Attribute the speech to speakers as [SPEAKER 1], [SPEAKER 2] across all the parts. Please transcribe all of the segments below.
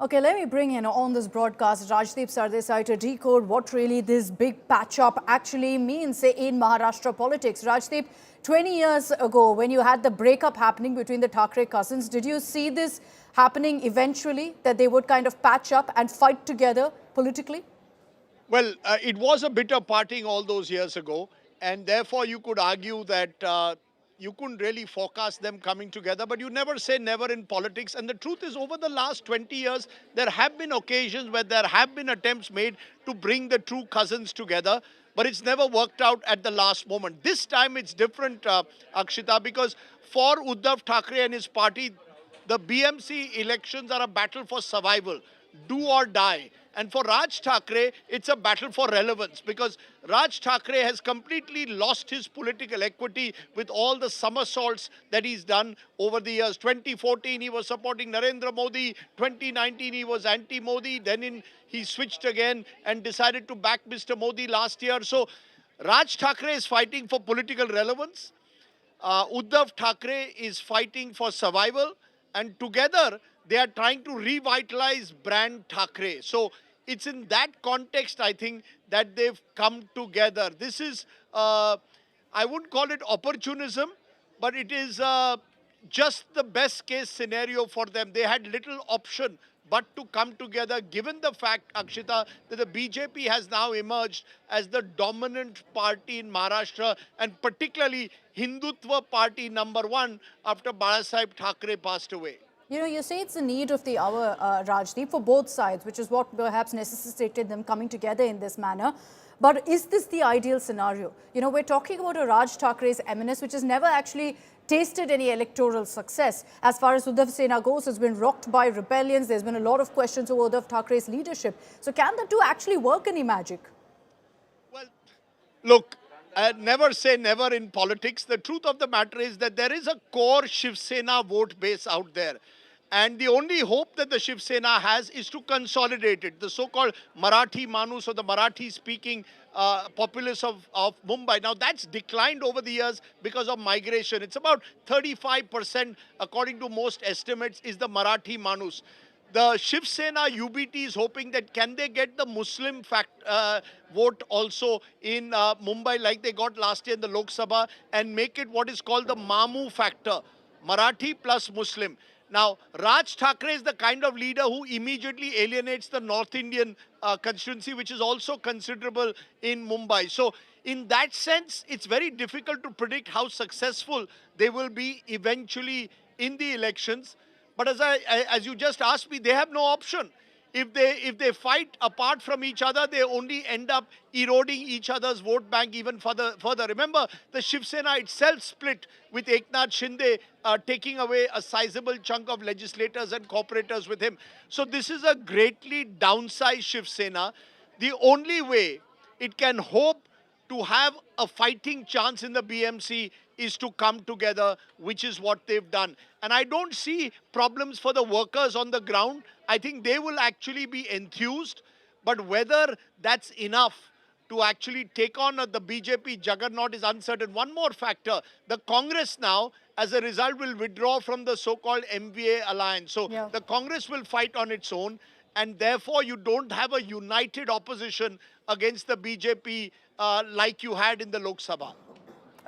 [SPEAKER 1] Okay, let me bring in on this broadcast Rajdeep Sardesai to decode what really this big patch-up actually means in Maharashtra politics. Rajdeep, 20 years ago, when you had the breakup happening between the Thackeray cousins, did you see this happening eventually, that they would kind of patch up and fight together politically?
[SPEAKER 2] Well, it was a bitter parting all those years ago, and therefore you could argue that you couldn't really forecast them coming together, but you never say never in politics. And the truth is, over the last 20 years, there have been occasions where there have been attempts made to bring the true cousins together, but it's never worked out at the last moment. This time it's different, Akshita, because for Uddhav Thackeray and his party, the BMC elections are a battle for survival, do or die. And for Raj Thackeray, it's a battle for relevance because Raj Thackeray has completely lost his political equity with all the somersaults that he's done over the years. 2014, he was supporting Narendra Modi. 2019, he was anti-Modi. He switched again and decided to back Mr. Modi last year. So Raj Thackeray is fighting for political relevance. Uddhav Thackeray is fighting for survival, and together they are trying to revitalize Brand Thackeray. So it's in that context, I think, that they've come together. This is, I wouldn't call it opportunism, but it is just the best case scenario for them. They had little option but to come together, given the fact, Akshita, that the BJP has now emerged as the dominant party in Maharashtra, and particularly Hindutva party #1 after Bharatiya Thackeray passed away.
[SPEAKER 1] You know, you say it's the need of the hour, Rajdeep, for both sides, which is what perhaps necessitated them coming together in this manner. But is this the ideal scenario? You know, we're talking about a Raj Thackre's eminence, which has never actually tasted any electoral success. As far as Uddhav Sena goes, has been rocked by rebellions. There's been a lot of questions over Uddhav Thackeray's leadership. So can the two actually work any magic?
[SPEAKER 2] Well, look, never say never in politics. The truth of the matter is that there is a core Shiv Sena vote base out there. And the only hope that the Shiv Sena has is to consolidate it. The so-called Marathi Manoos, or the Marathi-speaking populace of Mumbai. Now, that's declined over the years because of migration. It's about 35%, according to most estimates, is the Marathi Manoos. The Shiv Sena UBT is hoping that can they get the Muslim vote also in Mumbai like they got last year in the Lok Sabha, and make it what is called the Mamu factor, Marathi plus Muslim. Now, Raj Thackeray is the kind of leader who immediately alienates the North Indian constituency, which is also considerable in Mumbai. So, in that sense, it's very difficult to predict how successful they will be eventually in the elections. But as you just asked me, they have no option. If they fight apart from each other, they only end up eroding each other's vote bank even further. Remember, the Shiv Sena itself split with Eknath Shinde taking away a sizable chunk of legislators and corporators with him. So this is a greatly downsized Shiv Sena. The only way it can hope to have a fighting chance in the BMC is to come together, which is what they've done. And I don't see problems for the workers on the ground. I think they will actually be enthused, but whether that's enough to actually take on the BJP juggernaut is uncertain. One more factor, the Congress now, as a result, will withdraw from the so-called MVA alliance. So the Congress will fight on its own, and therefore you don't have a united opposition against the BJP like you had in the Lok Sabha.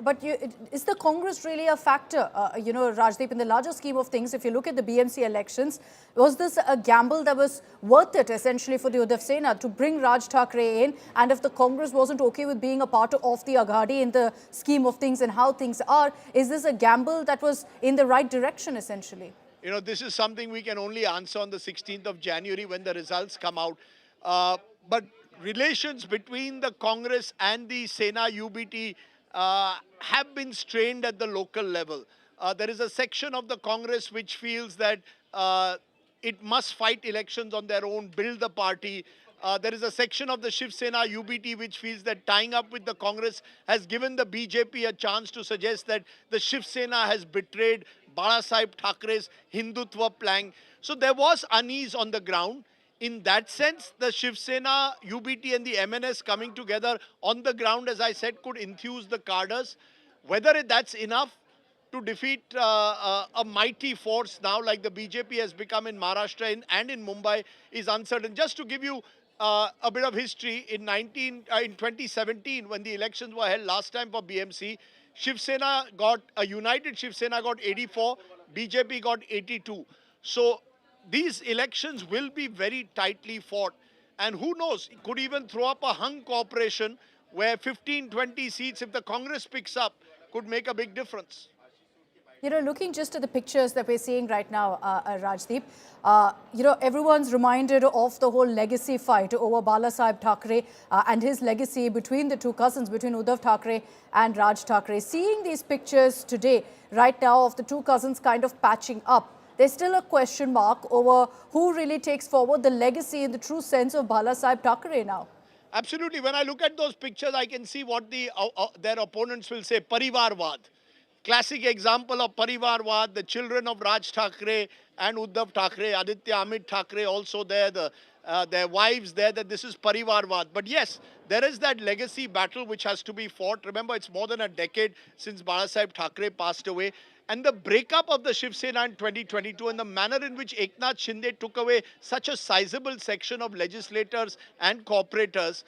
[SPEAKER 1] But is the Congress really a factor? You know, Rajdeep, in the larger scheme of things, if you look at the BMC elections, was this a gamble that was worth it, essentially, for the Uddhav Sena to bring Raj Thackeray in? And if the Congress wasn't okay with being a part of the Aghadi in the scheme of things and how things are, is this a gamble that was in the right direction, essentially?
[SPEAKER 2] You know, this is something we can only answer on the 16th of January when the results come out. But relations between the Congress and the Sena UBT have been strained at the local level. There is a section of the Congress which feels that it must fight elections on their own, build the party. There is a section of the Shiv Sena UBT which feels that tying up with the Congress has given the BJP a chance to suggest that the Shiv Sena has betrayed Bharatiya Thackeray's Hindutva plank. So there was unease on the ground. In that sense, the Shiv Sena, UBT and the MNS coming together on the ground, as I said, could enthuse the cadres. Whether that's enough, to defeat a mighty force now like the BJP has become in Maharashtra and in Mumbai is uncertain. Just to give you a bit of history, in 2017, when the elections were held last time for BMC, Shiv Sena got, a united Shiv Sena got 84, BJP got 82. So these elections will be very tightly fought. And who knows, it could even throw up a hung cooperation where 15, 20 seats, if the Congress picks up, could make a big difference.
[SPEAKER 1] You know, looking just at the pictures that we're seeing right now, Rajdeep, you know, everyone's reminded of the whole legacy fight over Balasaheb Thackeray and his legacy between the two cousins, between Uddhav Thackeray and Raj Thackeray. Seeing these pictures today, right now, of the two cousins kind of patching up, there's still a question mark over who really takes forward the legacy in the true sense of Balasaheb Thackeray now.
[SPEAKER 2] Absolutely. When I look at those pictures, I can see what their opponents will say, Parivarvad. Classic example of Parivarvad, the children of Raj Thackeray and Uddhav Thackeray, Aditya Amit Thackeray also there, their wives there, that this is Parivarvad. But yes, there is that legacy battle which has to be fought. Remember, it's more than a decade since Balasaheb Thackeray passed away. And the breakup of the Shiv Sena in 2022 and the manner in which Eknath Shinde took away such a sizable section of legislators and corporators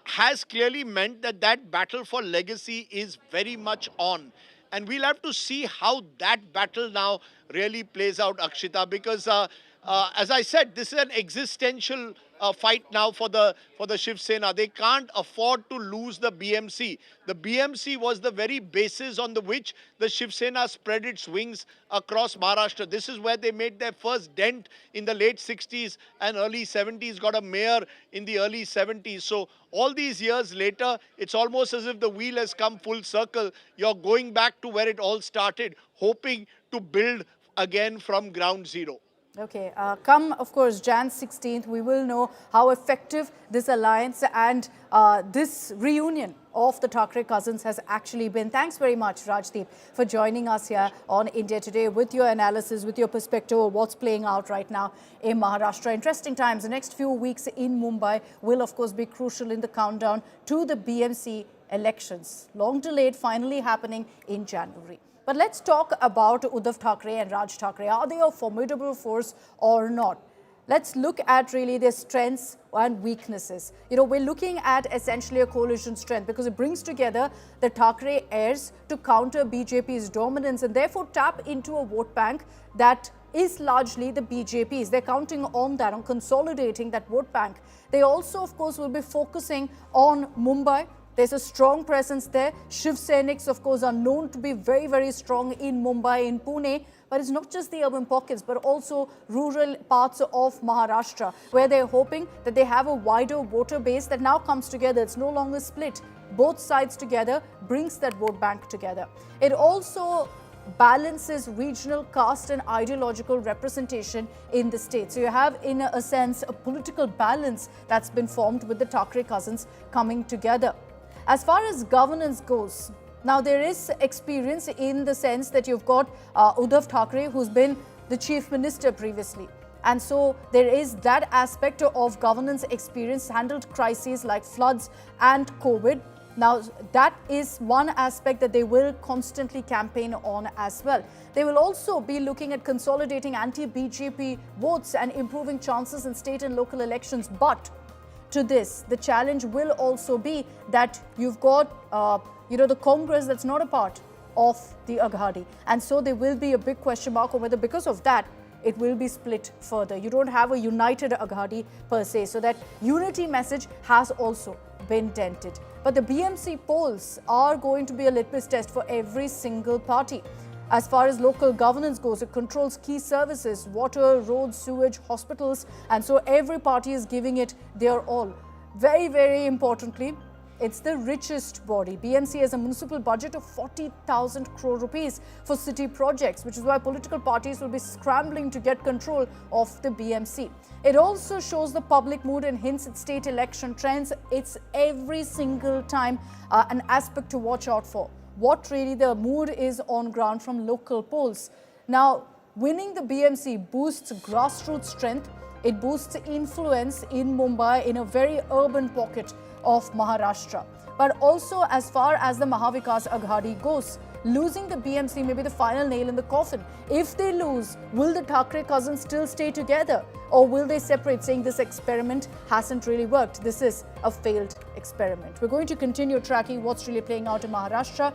[SPEAKER 2] has clearly meant that that battle for legacy is very much on. And we'll have to see how that battle now really plays out, Akshita, because as I said, this is an existential fight now for the Shiv Sena. They can't afford to lose the BMC. The BMC was the very basis on which the Shiv Sena spread its wings across Maharashtra. This is where they made their first dent in the late 60s and early 70s, got a mayor in the early 70s. So all these years later, it's almost as if the wheel has come full circle. You're going back to where it all started, hoping to build again from ground zero.
[SPEAKER 1] Okay, come, of course, Jan 16th, we will know how effective this alliance and this reunion of the Thackeray cousins has actually been. Thanks very much, Rajdeep, for joining us here on India Today with your analysis, with your perspective of what's playing out right now in Maharashtra. Interesting times. The next few weeks in Mumbai will, of course, be crucial in the countdown to the BMC elections. Long delayed, finally happening in January. But let's talk about Uddhav Thackeray and Raj Thackeray. Are they a formidable force or not? Let's look at really their strengths and weaknesses. You know, we're looking at essentially a coalition strength because it brings together the Thackeray heirs to counter BJP's dominance and therefore tap into a vote bank that is largely the BJP's. They're counting on that, on consolidating that vote bank. They also, of course, will be focusing on Mumbai. There's a strong presence there. Shiv Senics, of course, are known to be very, very strong in Mumbai, in Pune. But it's not just the urban pockets, but also rural parts of Maharashtra, where they're hoping that they have a wider voter base that now comes together. It's no longer split. Both sides together brings that vote bank together. It also balances regional caste and ideological representation in the state. So you have, in a sense, a political balance that's been formed with the Thackeray cousins coming together. As far as governance goes, now there is experience in the sense that you've got Uddhav Thackeray, who's been the chief minister previously. And so there is that aspect of governance experience, handled crises like floods and COVID. Now, that is one aspect that they will constantly campaign on as well. They will also be looking at consolidating anti-BJP votes and improving chances in state and local elections. But to this, the challenge will also be that you've got, the Congress that's not a part of the Aghadi. And so there will be a big question mark on whether, because of that, it will be split further. You don't have a united Aghadi per se. So that unity message has also been dented. But the BMC polls are going to be a litmus test for every single party. As far as local governance goes, it controls key services, water, roads, sewage, hospitals, and so every party is giving it their all. Very, very importantly, it's the richest body. BMC has a municipal budget of 40,000 crore rupees for city projects, which is why political parties will be scrambling to get control of the BMC. It also shows the public mood and hints at state election trends. It's every single time an aspect to watch out for. What really the mood is on ground from local polls. Now, winning the BMC boosts grassroots strength. It boosts influence in Mumbai, in a very urban pocket of Maharashtra. But also, as far as the Maha Vikas Aghadi goes, losing the BMC may be the final nail in the coffin. If they lose, will the Thackeray cousins still stay together? Or will they separate, saying this experiment hasn't really worked? This is a failed experiment. We're going to continue tracking what's really playing out in Maharashtra.